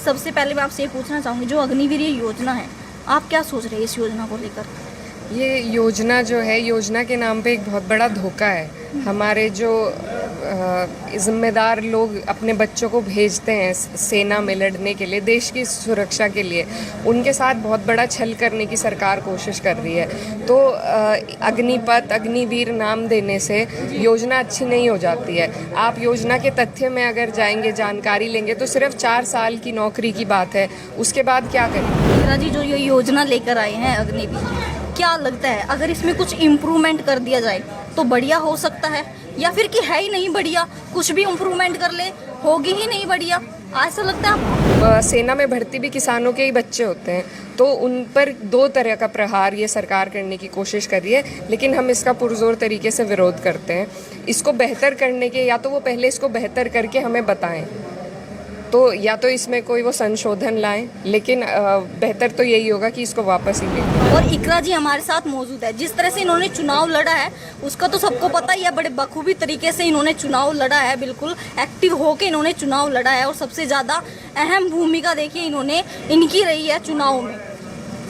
सबसे पहले मैं आपसे ये पूछना चाहूँगी, जो अग्निवीर ये योजना है, आप क्या सोच रहे हैं इस योजना को लेकर? ये योजना जो है, योजना के नाम पे एक बहुत बड़ा धोखा है। हमारे जो जिम्मेदार लोग अपने बच्चों को भेजते हैं सेना में लड़ने के लिए, देश की सुरक्षा के लिए, उनके साथ बहुत बड़ा छल करने की सरकार कोशिश कर रही है। तो अग्निपथ, अग्निवीर नाम देने से योजना अच्छी नहीं हो जाती है। आप योजना के तथ्य में अगर जाएंगे, जानकारी लेंगे, तो सिर्फ 4 साल की नौकरी की बात है। उसके बाद क्या करेंगे? मीरा जी, जो ये योजना लेकर आए हैं अग्निवीर, क्या लगता है अगर इसमें कुछ इम्प्रूवमेंट कर दिया जाए तो बढ़िया हो सकता है, या फिर कि है ही नहीं बढ़िया, कुछ भी इम्प्रूवमेंट कर ले होगी ही नहीं बढ़िया, ऐसा लगता है आपको? सेना में भर्ती भी किसानों के ही बच्चे होते हैं, तो उन पर 2 तरह का प्रहार ये सरकार करने की कोशिश कर रही है, लेकिन हम इसका पुरजोर तरीके से विरोध करते हैं। इसको बेहतर करने के, या तो वो पहले इसको बेहतर करके हमें बताएं, तो या तो इसमें कोई वो संशोधन लाएं, लेकिन बेहतर तो यही होगा कि इसको वापस ही लें। और इकरा जी हमारे साथ मौजूद है। जिस तरह से इन्होंने चुनाव लड़ा है उसका तो सबको पता ही है, बड़े बखूबी तरीके से इन्होंने चुनाव लड़ा है, बिल्कुल एक्टिव होके इन्होंने चुनाव लड़ा है। और सबसे ज़्यादा अहम भूमिका देखिए इन्होंने इनकी रही है चुनाव में।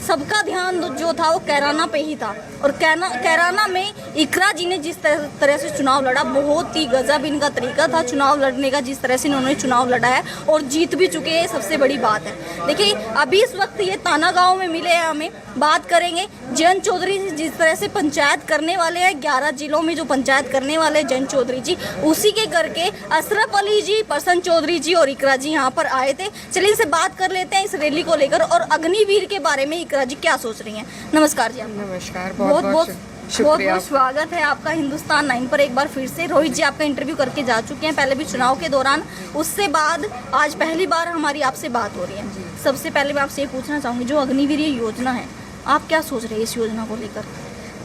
सबका ध्यान जो था वो कैराना पे ही था, और कैराना में इकरा जी ने जिस तरह से चुनाव लड़ा, बहुत ही गजब इनका तरीका था चुनाव लड़ने का, जिस तरह से इन्होंने चुनाव लड़ा है और जीत भी चुके हैं, सबसे बड़ी बात है। देखिए अभी इस वक्त ये ताना गांव में मिले हैं हमें, बात करेंगे जयंत चौधरी जी जिस तरह से पंचायत करने वाले हैं, 11 जिलों में जो पंचायत करने वाले हैं जयंत चौधरी जी, उसी के घर के अशरफ अली जी, प्रसन्न चौधरी जी और इकरा जी यहाँ पर आए थे। चलिए इनसे बात कर लेते हैं इस रैली को लेकर और अग्निवीर के बारे में इकरा जी क्या सोच रही हैं। नमस्कार जी। नमस्कार, बहुत बहुत शुक्रिया। स्वागत है आपका हिंदुस्तान 9 पर एक बार फिर से। रोहित जी आपका इंटरव्यू करके जा चुके हैं, पहले भी चुनाव के दौरान, उससे बाद आज पहली बार हमारी आपसे बात हो रही है। सबसे पहले मैं आपसे ये पूछना चाहूँगी, जो अग्निवीर ये योजना है, आप क्या सोच रहे हैं इस योजना को लेकर?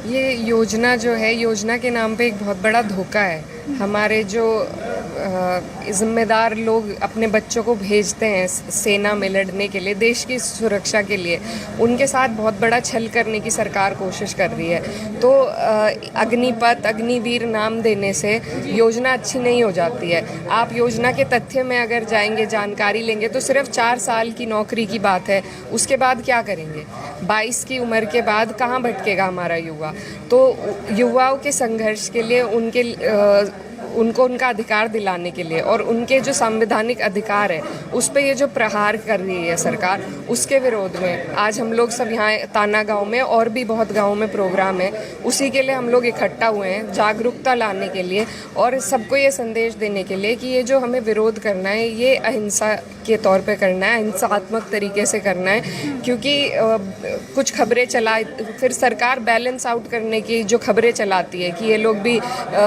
ये योजना जो है, योजना के नाम पे एक बहुत बड़ा धोखा है। हमारे जो जिम्मेदार लोग अपने बच्चों को भेजते हैं सेना में लड़ने के लिए, देश की सुरक्षा के लिए, उनके साथ बहुत बड़ा छल करने की सरकार कोशिश कर रही है। तो अग्निपथ, अग्निवीर नाम देने से योजना अच्छी नहीं हो जाती है। आप योजना के तथ्य में अगर जाएंगे, जानकारी लेंगे, तो सिर्फ 4 साल की नौकरी की बात है। उसके बाद क्या करेंगे? 22 की उम्र के बाद कहाँ भटकेगा हमारा युवा? तो युवाओं के संघर्ष के लिए, उनको उनका अधिकार दिलाने के लिए और उनके जो संवैधानिक अधिकार है उस पे ये जो प्रहार कर रही है सरकार, उसके विरोध में आज हम लोग सब यहाँ ताना गांव में और भी बहुत गांवों में प्रोग्राम है, उसी के लिए हम लोग इकट्ठा हुए हैं, जागरूकता लाने के लिए और सबको ये संदेश देने के लिए कि ये जो हमें विरोध करना है ये अहिंसा के तौर पे करना है, अहिंसात्मक तरीके से करना है। क्योंकि कुछ खबरें फिर सरकार बैलेंस आउट करने की जो खबरें चलाती है कि ये लोग भी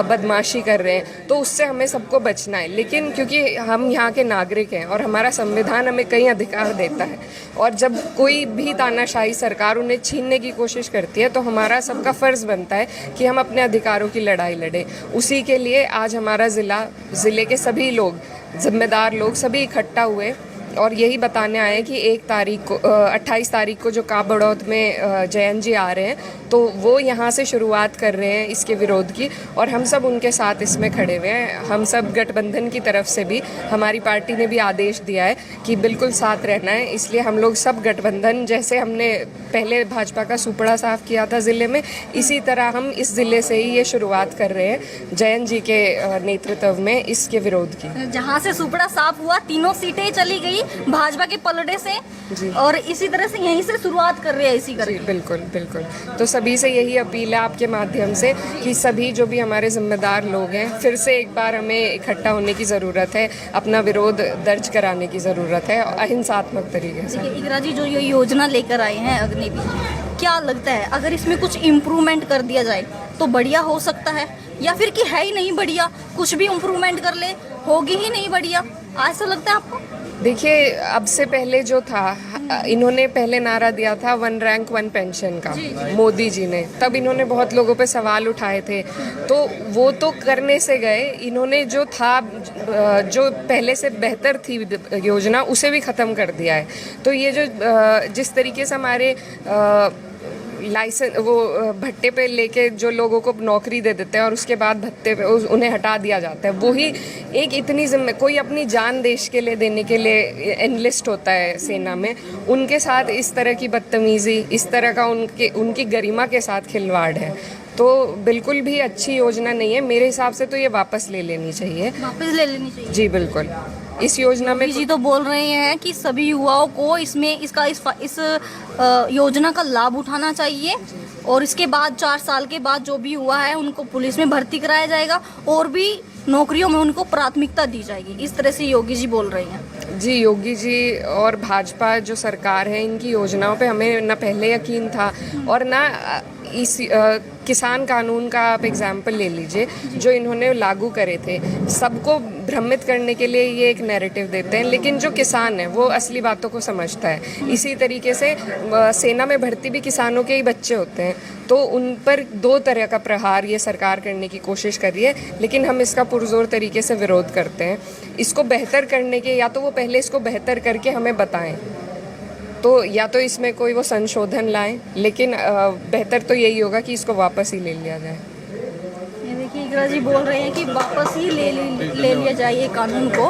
बदमाशी कर रहे हैं, तो उससे हमें सबको बचना है। लेकिन क्योंकि हम यहाँ के नागरिक हैं और हमारा संविधान हमें कई अधिकार देता है, और जब कोई भी तानाशाही सरकार उन्हें छीनने की कोशिश करती है तो हमारा सबका फ़र्ज़ बनता है कि हम अपने अधिकारों की लड़ाई लड़ें। उसी के लिए आज हमारा ज़िले के सभी लोग, जिम्मेदार लोग सभी इकट्ठा हुए और यही बताने आए कि 28 तारीख को जो काबड़ौद में जयंत जी आ रहे हैं, तो वो यहाँ से शुरुआत कर रहे हैं इसके विरोध की, और हम सब उनके साथ इसमें खड़े हुए हैं। हम सब गठबंधन की तरफ से भी, हमारी पार्टी ने भी आदेश दिया है कि बिल्कुल साथ रहना है, इसलिए हम लोग सब गठबंधन, जैसे हमने पहले भाजपा का सुपड़ा साफ किया था ज़िले में, इसी तरह हम इस ज़िले से ही ये शुरुआत कर रहे हैं जयंत जी के नेतृत्व में इसके विरोध की। जहाँ से सुपड़ा साफ हुआ, तीनों सीटें चली गई भाजपा के पलड़े से जी। और इसी तरह से यहीं से शुरुआत कर रहे हैं इसी करके। बिल्कुल बिल्कुल। तो सभी से यही अपील है आपके माध्यम से कि सभी जो भी हमारे जिम्मेदार लोग हैं, फिर से एक बार हमें इकट्ठा होने की ज़रूरत है, अपना विरोध दर्ज कराने की ज़रूरत है अहिंसात्मक तरीके से। देखिए इकरा जी, जो ये योजना लेकर आए हैं अग्निवीर, क्या लगता है अगर इसमें कुछ इम्प्रूवमेंट कर दिया जाए तो बढ़िया हो सकता है, या फिर कि है ही नहीं बढ़िया, कुछ भी इम्प्रूवमेंट कर ले होगी ही नहीं बढ़िया, ऐसा लगता है आपको? देखिए, अब से पहले जो था, इन्होंने पहले नारा दिया था 1 रैंक 1 पेंशन का, मोदी जी ने, तब इन्होंने बहुत लोगों पे सवाल उठाए थे, तो वो तो करने से गए, इन्होंने जो था, जो पहले से बेहतर थी योजना, उसे भी ख़त्म कर दिया है। तो ये जो जिस तरीके से हमारे लाइसेंस वो भट्टे पे लेके जो लोगों को नौकरी दे देते हैं और उसके बाद भत्ते पे उन्हें हटा दिया जाता है, वही एक इतनी कोई अपनी जान देश के लिए देने के लिए एनलिस्ट होता है सेना में, उनके साथ इस तरह की बदतमीज़ी, इस तरह का उनकी गरिमा के साथ खिलवाड़ है। तो बिल्कुल भी अच्छी योजना नहीं है मेरे हिसाब से, तो ये वापस ले लेनी चाहिए। वापस ले लेनी चाहिए जी बिल्कुल। इस योजना में जी तो बोल रहे हैं कि सभी युवाओं को इसमें इस योजना का लाभ उठाना चाहिए और इसके बाद 4 साल के बाद जो भी हुआ है उनको पुलिस में भर्ती कराया जाएगा और भी नौकरियों में उनको प्राथमिकता दी जाएगी। इस तरह से योगी जी बोल रहे हैं। जी, योगी जी और भाजपा जो सरकार है, इनकी योजनाओं पे हमें ना पहले यकीन था और ना इस किसान कानून का आप एग्जाम्पल ले लीजिए जो इन्होंने लागू करे थे। सबको भ्रमित करने के लिए ये एक नैरेटिव देते हैं, लेकिन जो किसान है वो असली बातों को समझता है। इसी तरीके से सेना में भर्ती भी किसानों के ही बच्चे होते हैं, तो उन पर 2 तरह का प्रहार ये सरकार करने की कोशिश कर रही है, लेकिन हम इसका पुरजोर तरीके से विरोध करते हैं। इसको बेहतर करने के, या तो वो पहले इसको बेहतर करके हमें बताएं, तो या तो इसमें कोई वो संशोधन लाएं, लेकिन बेहतर तो यही होगा कि इसको वापस ही ले लिया जाए। ये देखिए इकरा जी बोल रहे हैं कि वापस ही ले लिया जाए ये कानून को।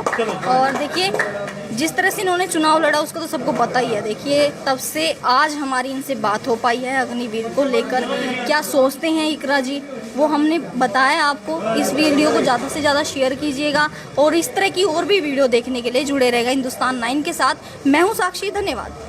और देखिए जिस तरह से इन्होंने चुनाव लड़ा उसका तो सबको पता ही है। देखिए तब से आज हमारी इनसे बात हो पाई है अग्निवीर को लेकर, क्या सोचते हैं इकरा जी वो हमने बताया आपको। इस वीडियो को ज़्यादा से ज़्यादा शेयर कीजिएगा और इस तरह की और भी वीडियो देखने के लिए जुड़े रहेगा हिंदुस्तान 9 के साथ। मैं हूँ साक्षी, धन्यवाद।